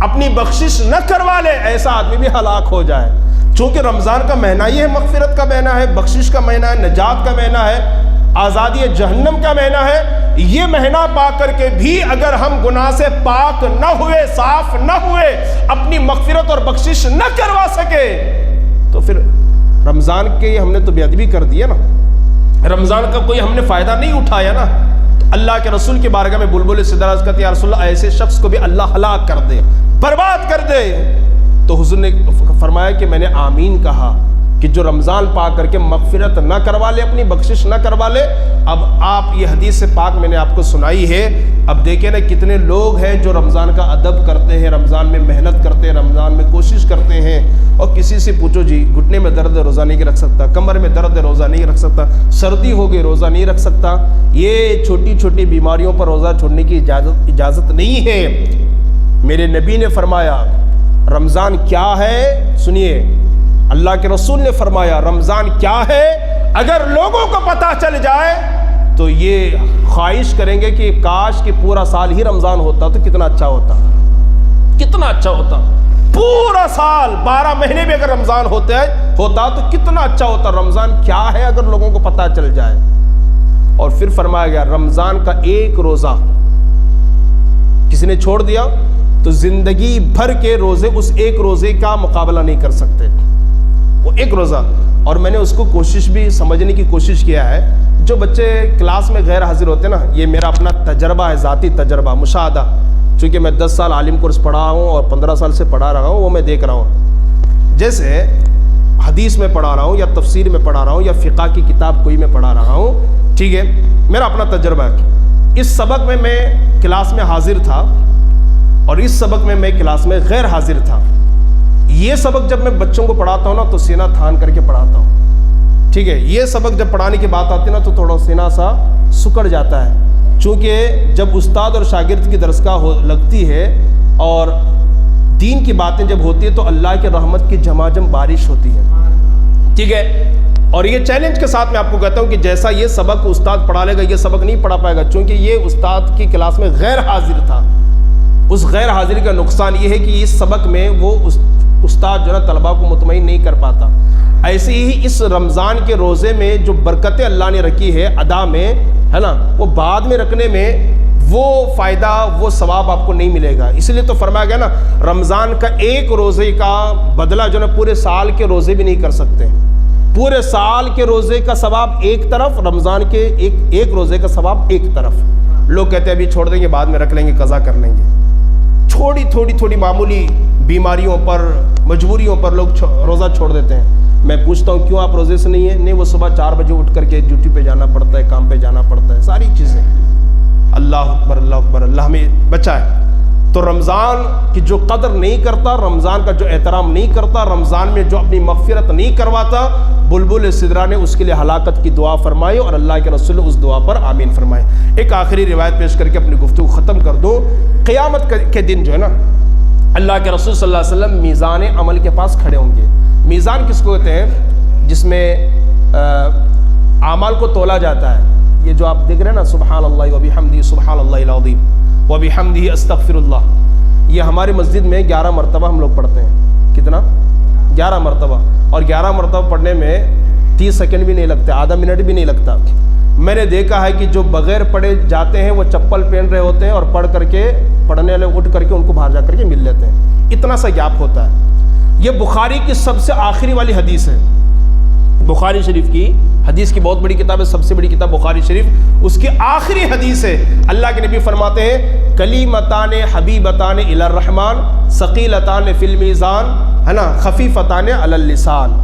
اپنی بخشش نہ کروا لے، ایسا آدمی بھی ہلاک ہو جائے۔ چونکہ رمضان کا مہینہ یہ مغفرت کا مہینہ ہے، بخشش کا مہینہ ہے، نجات کا مہینہ ہے، آزادی جہنم کا مہینہ ہے۔ یہ مہینہ پا کر کے بھی اگر ہم گناہ سے پاک نہ ہوئے، صاف نہ ہوئے، اپنی مغفرت اور بخشش نہ کروا سکے، تو پھر رمضان کے ہم نے تو بے ادبی کر دی ہے نا، رمضان کا کوئی ہم نے فائدہ نہیں اٹھایا نا۔ اللہ کے رسول کی بارگاہ میں بلبل صدر عرض کرتے ہیں، یا رسول اللہ ایسے شخص کو بھی اللہ ہلاک کر دے، برباد کر دے۔ تو حضور نے فرمایا کہ میں نے آمین کہا کہ جو رمضان پا کر کے مغفرت نہ کروا لے، اپنی بخشش نہ کروا لے۔ اب آپ یہ حدیث سے پاک میں نے آپ کو سنائی ہے، اب دیکھیں نا کتنے لوگ ہیں جو رمضان کا ادب کرتے ہیں، رمضان میں محنت کرتے ہیں، رمضان میں کوشش کرتے ہیں، اور کسی سے پوچھو جی گھٹنے میں درد ہے روزہ نہیں رکھ سکتا، کمر میں درد ہے روزہ نہیں رکھ سکتا، سردی ہو گئی روزہ نہیں رکھ سکتا۔ یہ چھوٹی چھوٹی بیماریوں پر روزہ چھوڑنے کی اجازت نہیں ہے۔ میرے نبی نے فرمایا رمضان کیا ہے، سنیے اللہ کے رسول نے فرمایا رمضان کیا ہے، اگر لوگوں کو پتہ چل جائے تو یہ خواہش کریں گے کہ کاش کہ پورا سال ہی رمضان ہوتا تو کتنا اچھا ہوتا، کتنا اچھا ہوتا۔ پورا سال 12 مہینے بھی اگر رمضان ہوتا تو کتنا اچھا ہوتا۔ رمضان کیا ہے اگر لوگوں کو پتہ چل جائے۔ اور پھر فرمایا گیا رمضان کا ایک روزہ کسی نے چھوڑ دیا تو زندگی بھر کے روزے اس ایک روزے کا مقابلہ نہیں کر سکتے، وہ ایک روزہ۔ اور میں نے اس کو کوشش بھی سمجھنے کی کوشش کیا ہے، جو بچے کلاس میں غیر حاضر ہوتے ہیں نا، یہ میرا اپنا تجربہ ہے، ذاتی تجربہ، مشاہدہ، چونکہ میں 10 سال عالم کورس پڑھا ہوں اور 15 سال سے پڑھا رہا ہوں، وہ میں دیکھ رہا ہوں۔ جیسے حدیث میں پڑھا رہا ہوں یا تفسیر میں پڑھا رہا ہوں یا فقہ کی کتاب کوئی میں پڑھا رہا ہوں، ٹھیک ہے، میرا اپنا تجربہ ہے۔ اس سبق میں میں کلاس میں حاضر تھا اور اس سبق میں میں کلاس میں غیر حاضر تھا۔ یہ سبق جب میں بچوں کو پڑھاتا ہوں نا تو سینہ تھان کر کے پڑھاتا ہوں، ٹھیک ہے۔ یہ سبق جب پڑھانے کی بات آتی ہے نا تو تھوڑا سینہ سا سکڑ جاتا ہے، چونکہ جب استاد اور شاگرد کی درسگاہ لگتی ہے اور دین کی باتیں جب ہوتی ہے تو اللہ کے رحمت کی جھماجھم بارش ہوتی ہے، ٹھیک ہے۔ اور یہ چیلنج کے ساتھ میں آپ کو کہتا ہوں کہ جیسا یہ سبق استاد پڑھا لے گا یہ سبق نہیں پڑھا پائے گا، چونکہ یہ استاد کی کلاس میں غیر حاضر تھا۔ اس غیر حاضری کا نقصان یہ ہے کہ اس سبق میں وہ استاد جو ہے نا طلباء کو مطمئن نہیں کر پاتا۔ ایسے ہی اس رمضان کے روزے میں جو برکتیں اللہ نے رکھی ہے ادا میں، ہے نا، وہ بعد میں رکھنے میں وہ فائدہ، وہ ثواب آپ کو نہیں ملے گا۔ اس لیے تو فرمایا گیا نا رمضان کا ایک روزے کا بدلہ جو ہے نا پورے سال کے روزے بھی نہیں کر سکتے۔ پورے سال کے روزے کا ثواب ایک طرف، رمضان کے ایک روزے کا ثواب ایک طرف۔ لوگ کہتے ہیں ابھی چھوڑ دیں گے، بعد میں رکھ لیں گے، قضا کر لیں گے۔ تھوڑی معمولی بیماریوں پر، مجبوریوں پر لوگ روزہ چھوڑ دیتے ہیں۔ میں پوچھتا ہوں کیوں آپ روزے سے نہیں ہیں؟ نہیں، وہ صبح 4 بجے اٹھ کر کے ڈیوٹی پہ جانا پڑتا ہے، کام پہ جانا پڑتا ہے، ساری چیزیں۔ اللہ اکبر، اللہ اکبر، اللہ ہمیں بچائے۔ تو رمضان کی جو قدر نہیں کرتا، رمضان کا جو احترام نہیں کرتا، رمضان میں جو اپنی مغفرت نہیں کرواتا، بلبل سدرا نے اس کے لیے ہلاکت کی دعا فرمائی اور اللہ کے رسول نے اس دعا پر آمین فرمائے۔ ایک آخری روایت پیش کر کے اپنی گفتگو ختم کر دوں۔ قیامت کے دن جو ہے نا اللہ کے رسول صلی اللہ علیہ وسلم میزان عمل کے پاس کھڑے ہوں گے۔ میزان کس کو کہتے ہیں؟ جس میں اعمال کو تولا جاتا ہے۔ یہ جو آپ دیکھ رہے ہیں نا سبحان اللہ وبحمدہ سبحان اللہ العظیم وبحمدہ استغفر اللہ، یہ ہماری مسجد میں 11 مرتبہ ہم لوگ پڑھتے ہیں۔ کتنا؟ 11 مرتبہ۔ اور 11 مرتبہ پڑھنے میں 30 سیکنڈ بھی نہیں لگتے، آدھا منٹ بھی نہیں لگتا۔ میں نے دیکھا ہے کہ جو بغیر پڑھے جاتے ہیں وہ چپل پہن رہے ہوتے ہیں اور پڑھ کر کے پڑھنے والے اٹھ کر کے ان کو باہر جا کر کے مل لیتے ہیں، اتنا سا گیپ ہوتا ہے۔ یہ بخاری کی سب سے آخری والی حدیث ہے، بخاری شریف کی حدیث کی بہت بڑی کتاب ہے، سب سے بڑی کتاب بخاری شریف، اس کی آخری حدیث ہے۔ اللہ کے نبی فرماتے ہیں کلیمتان حبیبتان الی الرحمن ثقیلتان فی المیزان، ہے نا، خفیفتان علی اللسان،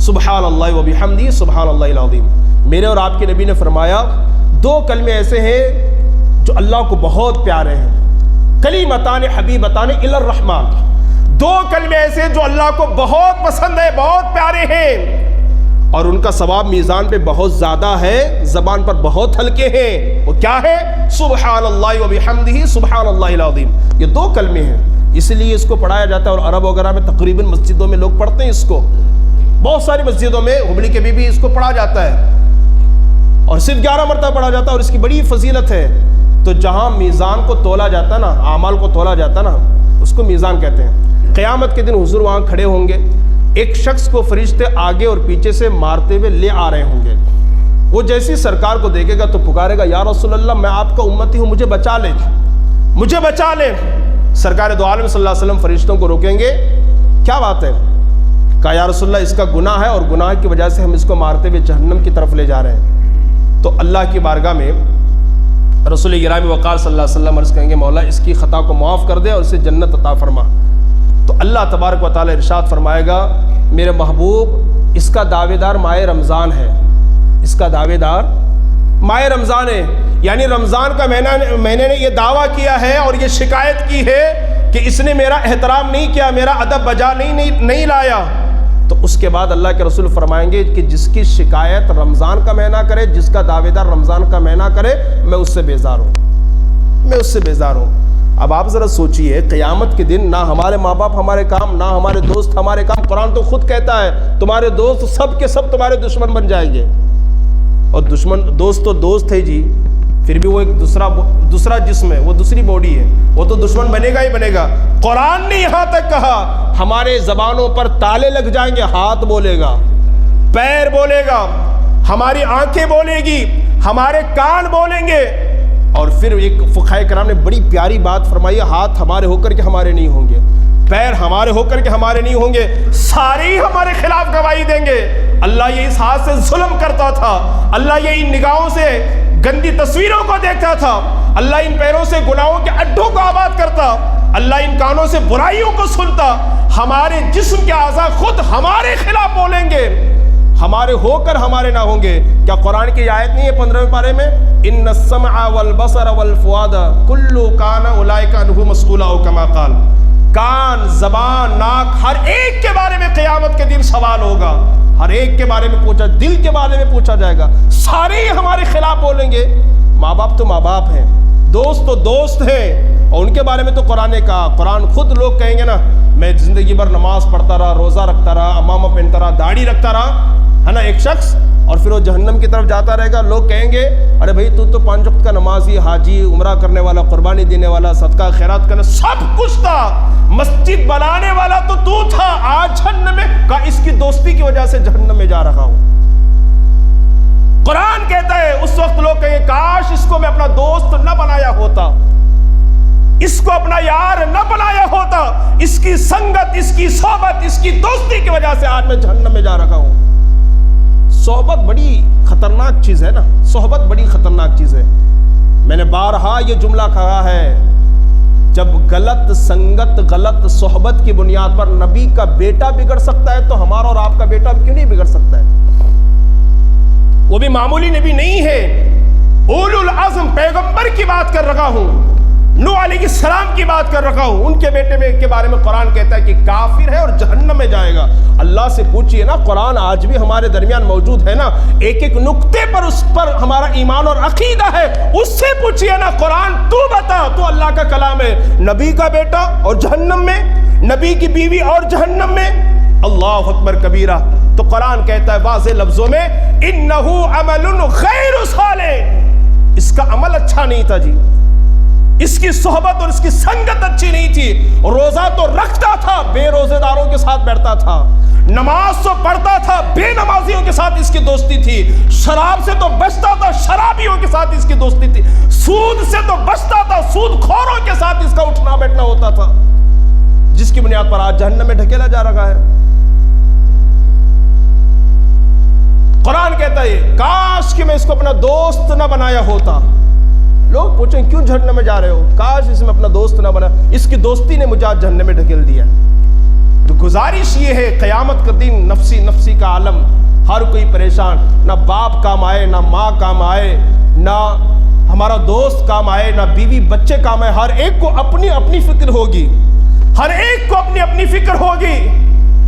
سبحان اللہ وبحمدہ سبحان اللہ العظیم۔ میرے اور آپ کے نبی نے فرمایا 2 کلمے ایسے ہیں جو اللہ کو بہت پیارے ہیں، کلیمتان حبیبتان الی الرحمن، 2 کلمے ایسے ہیں جو اللہ کو بہت پسند ہے، بہت پیارے ہیں، اور ان کا ثواب میزان پہ بہت زیادہ ہے، زبان پر بہت ہلکے ہیں۔ وہ کیا ہے؟ سبحان اللہ وبحمدہ سبحان اللہ العظیم۔ یہ 2 کلمے ہیں، اس لیے اس کو پڑھایا جاتا ہے، اور عرب وغیرہ میں تقریباً مسجدوں میں لوگ پڑھتے ہیں اس کو، بہت ساری مسجدوں میں، ہبلی کے بھی اس کو پڑھا جاتا ہے، اور صرف 11 مرتبہ پڑھا جاتا ہے، اور اس کی بڑی فضیلت ہے۔ تو جہاں میزان کو تولا جاتا ہے نا، اعمال کو تولا جاتا ہے نا، اس کو میزان کہتے ہیں. قیامت کے دن حضور وہاں کھڑے ہوں گے, ایک شخص کو فرشتے آگے اور پیچھے سے مارتے ہوئے لے آ رہے ہوں گے. وہ جیسی سرکار کو دیکھے گا تو پکارے گا, یا رسول اللہ میں آپ کا امتی ہوں, مجھے بچا لیں, مجھے بچا لیں. سرکار دو عالم صلی اللہ علیہ وسلم فرشتوں کو روکیں گے, کیا بات ہے؟ کہا یا رسول اللہ اس کا گناہ ہے اور گناہ کی وجہ سے ہم اس کو مارتے ہوئے جہنم کی طرف لے جا رہے ہیں. تو اللہ کی بارگاہ میں رسول گرامی وقار صلی اللہ علیہ وسلم عرض کہیں گے, مولا اس کی خطا کو معاف کر دے اور اسے جنت عطا فرما. تو اللہ تبارک و تعالی ارشاد فرمائے گا, میرے محبوب اس کا دعوے دار ماہ رمضان ہے, اس کا دعوے دار ماہ رمضان ہے. یعنی رمضان کا مہینے نے یہ دعویٰ کیا ہے اور یہ شکایت کی ہے کہ اس نے میرا احترام نہیں کیا, میرا ادب بجا نہیں لایا. تو اس کے بعد اللہ کے رسول فرمائیں گے کہ جس کی شکایت رمضان کا مہینہ کرے, جس کا دعوے دار رمضان کا مہینہ کرے, میں اس سے بیزار ہوں, میں اس سے بیزار ہوں. اب آپ ذرا سوچئے, قیامت کے دن نہ ہمارے ماں باپ ہمارے کام, نہ ہمارے دوست ہمارے کام. قرآن تو خود کہتا ہے تمہارے دوست سب کے سب تمہارے دشمن بن جائیں گے. اور دوست تو دوست ہے جی, پھر بھی وہ ایک دوسرا جسم ہے, وہ دوسری باڈی ہے, وہ تو دشمن بنے گا ہی بنے گا. قرآن نے یہاں تک کہا ہمارے زبانوں پر تالے لگ جائیں گے, ہاتھ بولے گا, پیر بولے گا, ہماری آنکھیں بولے گی, ہمارے کان بولیں گے. اور پھر ایک فقہائے کرام نے بڑی پیاری بات فرمائی, ہاتھ ہمارے ہو کر کے ہمارے نہیں ہوں گے, پیر ہمارے ہو کر کے ہمارے نہیں ہوں گے, سارے ہی ہمارے خلاف گواہی دیں گے. اللہ یہ اس ہاتھ سے ظلم کرتا تھا, اللہ یہ ان نگاہوں سے گندی تصویروں کو دیکھتا تھا, اللہ ان پیروں سے گناہوں کے اڈوں کو آباد کرتا, اللہ ان کانوں سے برائیوں کو سنتا. ہمارے جسم کے اعضاء خود ہمارے خلاف بولیں گے, ہمارے ہو کر ہمارے نہ ہوں گے. کیا قرآن کی آیت نہیں ہے 15ویں پارے میں, ان السمع والبصر والفؤاد کل کان اولئک عنہ مسئولا او کما قال. کان, زبان, ناک, ہر ایک کے بارے میں قیامت کے دن سوال ہوگا, ہر ایک کے بارے میں پوچھا, دل کے بارے میں پوچھا جائے گا, سارے ہی ہمارے خلاف بولیں گے. ماں باپ تو ماں باپ ہیں, دوست تو دوست ہیں, اور ان کے بارے میں تو قرآن نے کہا. قرآن خود لوگ کہیں گے نا, میں زندگی بھر نماز پڑھتا رہا, روزہ رکھتا رہا, امامہ پہنتا رہا, داڑھی رکھتا رہا, ہے نا, ایک شخص, اور پھر وہ جہنم کی طرف جاتا رہے گا. لوگ کہیں گے ارے بھائی تو 5 وقت کا نمازی, حاجی, عمرہ کرنے والا, قربانی دینے والا, صدقہ خیرات کرنے, سب کچھ تھا, مسجد بنانے والا تو تھا, آج جہنم میں, کہا اس کی دوستی کی وجہ سے جہنم میں جا رہا ہوں. قرآن کہتا ہے اس وقت لوگ کہیں کاش اس کو میں اپنا دوست نہ بنایا ہوتا, اس کو اپنا یار نہ بنایا ہوتا, اس کی سنگت, اس کی صحبت, اس کی دوستی کی وجہ سے آج میں جہنم میں جا رہا ہوں. صحبت بڑی خطرناک چیز ہے نا, صحبت بڑی خطرناک چیز ہے. میں نے بارہا یہ جملہ کہا ہے, جب غلط سنگت, غلط صحبت کی بنیاد پر نبی کا بیٹا بگڑ سکتا ہے تو ہمارا اور آپ کا بیٹا کیوں نہیں بگڑ سکتا ہے؟ وہ بھی معمولی نبی نہیں ہے, اولو العزم پیغمبر کی بات کر رہا ہوں, نوح علیہ السلام کی بات کر رہا ہوں. ان کے بیٹے کے بارے میں قرآن کہتا ہے کہ کافر ہے اور جہنم میں جائے گا. اللہ سے پوچھئے نا, قرآن آج بھی ہمارے درمیان موجود ہے نا, ایک ایک نقطے پر اس پر ہمارا ایمان اور عقیدہ ہے, اس سے پوچھئے نا, قرآن تو بتا, تو اللہ کا کلام ہے, نبی کا بیٹا اور جہنم میں, نبی کی بیوی اور جہنم میں, اللہ اکبر کبیرہ. تو قرآن کہتا ہے واضح لفظوں میں, انہو عمل غیر صالح, اس کا عمل اچھا نہیں تھا جی, اس کی صحبت اور اس کی سنگت اچھی نہیں تھی. روزہ تو رکھتا تھا, بے روزے داروں کے ساتھ بیٹھتا تھا, نماز تو پڑھتا تھا, بے نمازیوں کے ساتھ اس کی دوستی تھی, شراب سے تو بچتا تھا, شرابیوں کے ساتھ اس کی دوستی تھی, سود سے تو بچتا تھا, سود خوروں کے ساتھ اس کا اٹھنا بیٹھنا ہوتا تھا, جس کی بنیاد پر آج جہنم میں ڈھکیلا جا رہا ہے. قرآن کہتا ہے کاش کہ میں اس کو اپنا دوست نہ بنایا ہوتا. لوگ پوچھیں کیوں جہنم میں جا رہے ہو, کاش اس میں اپنا دوست نہ بنا, اس کی دوستی نے مجھے آج جہنم میں ڈھکیل دیا. تو گزارش یہ ہے, قیامت کا دن نفسی نفسی کا عالم, ہر کوئی پریشان, نہ باپ کام آئے, نہ ماں کام آئے, نہ ہمارا دوست کام آئے, نہ بیوی بچے کام آئے, ہر ایک کو اپنی اپنی فکر ہوگی, ہر ایک کو اپنی اپنی فکر ہوگی.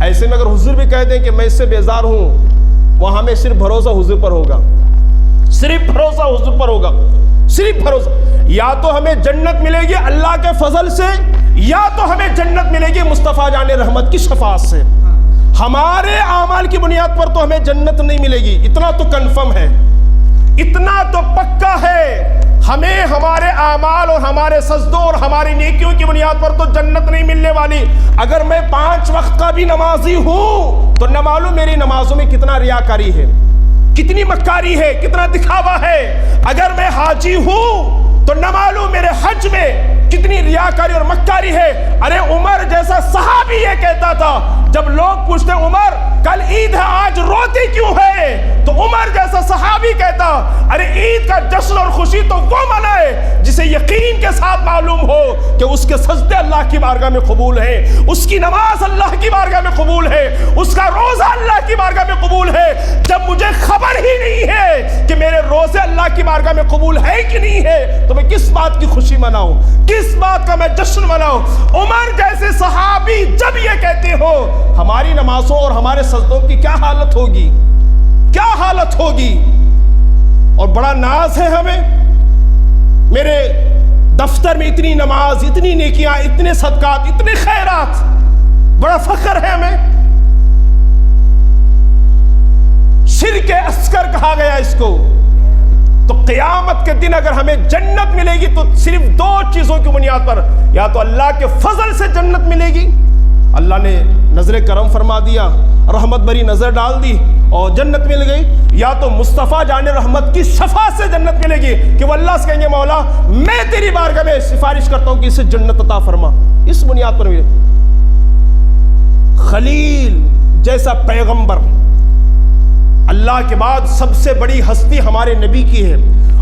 ایسے میں اگر حضور بھی کہہ دیں کہ میں اس سے بیزار ہوں, وہاں ہمیں صرف بھروسہ حضور پر ہوگا, صرف بھروسہ حضور پر ہوگا, صرف بھروسہ. یا تو ہمیں جنت ملے گی اللہ کے فضل سے, یا تو ہمیں جنت ملے گی مصطفیٰ جان رحمت کی شفاعت سے. ہمارے اعمال کی بنیاد پر تو ہمیں جنت نہیں ملے گی, اتنا تو کنفرم ہے, اتنا تو پکا ہے. ہمیں ہمارے اعمال اور ہمارے سجدوں اور ہماری نیکیوں کی بنیاد پر تو جنت نہیں ملنے والی۔ اگر میں 5 وقت کا بھی نمازی ہوں تو نہ معلوم میری نمازوں میں کتنا ریاکاری ہے، کتنی مکاری ہے، کتنا دکھاوا ہے۔ اگر میں حاجی ہوں تو نہ معلوم میرے حج میں کتنی ریاکاری اور مکاری ہے۔ ارے عمر جیسا صحابی یہ کہتا تھا، جب لوگ پوچھتے عمر کل عید ہے آج روتی کیوں ہے، تو عمر جیسا صحابی کہتا ارے عید کا جشن اور خوشی تو وہ منائے جسے یقین کے ساتھ معلوم ہو کہ اس کے سجدے اللہ کی بارگاہ میں قبول ہیں، اس کی نماز اللہ کی بارگاہ میں قبول ہے، اس کا روزہ اللہ کی بارگاہ میں قبول ہے۔ جب مجھے خبر ہی نہیں ہے کہ میرے روزے اللہ کی بارگاہ میں قبول ہے کہ نہیں ہے تو میں کس بات کی خوشی مناؤں، کس بات کا میں جشن مناؤں؟ عمر جیسے صحابی جب یہ کہتے ہو، ہماری نمازوں اور ہمارے سجدوں کی کیا حالت ہوگی، کیا حالت ہوگی؟ اور بڑا ناز ہے ہمیں، میرے دفتر میں اتنی نماز، اتنی نیکیاں، اتنے صدقات، اتنے خیرات، بڑا فخر ہے ہمیں۔ شرک اصغر کہا گیا اس کو۔ تو قیامت کے دن اگر ہمیں جنت ملے گی تو صرف 2 چیزوں کی بنیاد پر، یا تو اللہ کے فضل سے جنت ملے گی، اللہ نے نظر کرم فرما دیا، رحمت بری نظر ڈال دی اور جنت مل گئی، یا تو مصطفیٰ جان رحمت کی شفاعت سے جنت ملے گی کہ وہ اللہ سے کہیں گے مولا میں تیری بارگاہ میں سفارش کرتا ہوں کہ اسے جنت عطا فرما۔ اس بنیاد پر ملے۔ خلیل جیسا پیغمبر، اللہ کے بعد سب سے بڑی ہستی ہمارے نبی کی ہے،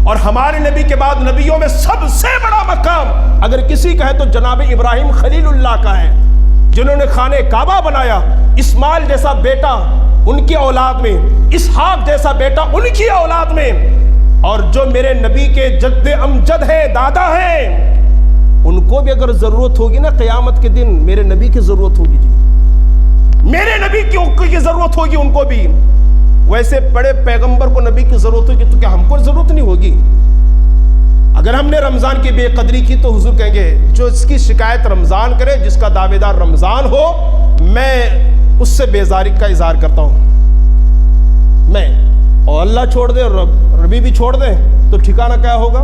اور ہمارے نبی کے بعد نبیوں میں سب سے بڑا مقام اگر کسی کا ہے تو جناب ابراہیم خلیل اللہ کا ہے، جنہوں نے خانہ کعبہ بنایا۔ اسماعیل جیسا بیٹا ان کی اولاد میں، اسحاق جیسا بیٹا ان کی اولاد میں، اور جو میرے نبی کے جد امجد ہیں، دادا ہیں، ان کو بھی اگر ضرورت ہوگی نا قیامت کے دن، میرے نبی کی ضرورت ہوگی جی، میرے نبی کی ضرورت ہوگی ان کو بھی۔ ویسے بڑے پیغمبر کو نبی کی ضرورت ہوگی تو کیا ہم کو ضرورت نہیں ہوگی؟ اگر ہم نے رمضان کی بے قدری کی تو حضور کہیں گے جو اس کی شکایت رمضان کرے، جس کا دعوے دار رمضان ہو، میں اس سے بیزاری کا اظہار کرتا ہوں میں، اور اللہ چھوڑ دے اور نبی بھی چھوڑ دے تو ٹھکانہ کیا ہوگا؟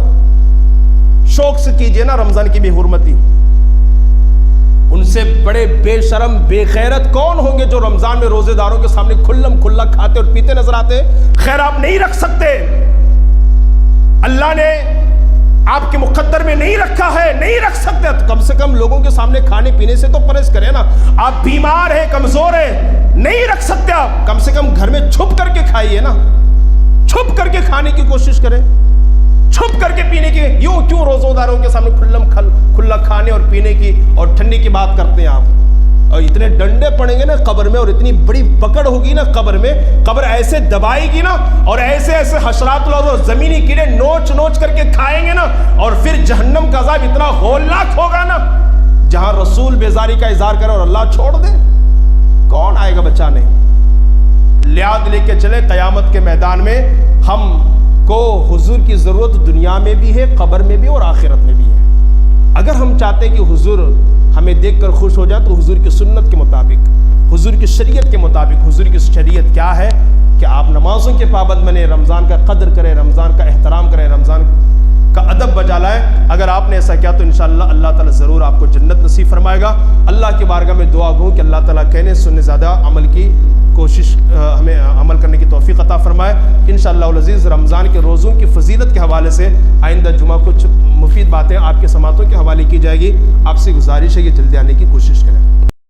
شوق سے کیجئے نا رمضان کی بے حرمتی۔ ان سے بڑے بے شرم بے غیرت کون ہوں گے جو رمضان میں روزے داروں کے سامنے کھلم کھلا کھاتے اور پیتے نظر آتے؟ خیر آپ نہیں رکھ سکتے، اللہ نے آپ کے مقدر میں نہیں رکھا ہے، نہیں رکھ سکتے تو کم سے کم لوگوں کے سامنے کھانے پینے سے تو پرہیز کریں نا۔ آپ بیمار ہیں، کمزور ہیں، نہیں رکھ سکتے، آپ کم سے کم گھر میں چھپ کر کے کھائیے نا، چھپ کر کے کھانے کی کوشش کریں، چھپ کر کے پینے کی۔ یوں کیوں روزہ داروں کے سامنے کھلا کھانے اور پینے کی اور ٹھنڈی کی بات کرتے ہیں آپ؟ اور اتنے ڈنڈے پڑیں گے نا قبر میں، اور اتنی بڑی پکڑ ہوگی نا قبر میں، قبر ایسے دبائے گی نا، اور ایسے ایسے حشرات اور زمینی کیڑے نوچ نوچ کر کے کھائیں گے نا، اور پھر جہنم کا عذاب اتنا ہولناک ہوگا نا، جہاں رسول بیزاری کا اظہار کرے اور اللہ چھوڑ دے، کون آئے گا بچانے؟ لیاد لے کے چلے قیامت کے میدان میں ہم کو حضور کی ضرورت دنیا میں بھی ہے، قبر میں بھی اور آخرت میں بھی ہے۔ اگر ہم چاہتے ہیں کہ حضور ہمیں دیکھ کر خوش ہو جائے تو حضور کی سنت کے مطابق، حضور کی شریعت کے مطابق، حضور کی شریعت کیا ہے کہ آپ نمازوں کے پابند بنیں، رمضان کا قدر کریں، رمضان کا احترام کریں، رمضان کا ادب بجا لائیں۔ اگر آپ نے ایسا کیا تو انشاءاللہ اللہ تعالیٰ ضرور آپ کو جنت نصیب فرمائے گا۔ اللہ کی بارگاہ میں دعا گوں کہ اللہ تعالیٰ کہنے سننے زیادہ عمل کی کوشش، ہمیں عمل کرنے کی توفیق عطا فرمائے۔ انشاءاللہ العزیز رمضان کے روزوں کی فضیلت کے حوالے سے آئندہ جمعہ کچھ مفید باتیں آپ کے سماعتوں کے حوالے کی جائے گی۔ آپ سے گزارش ہے کہ جلدی آنے کی کوشش کریں۔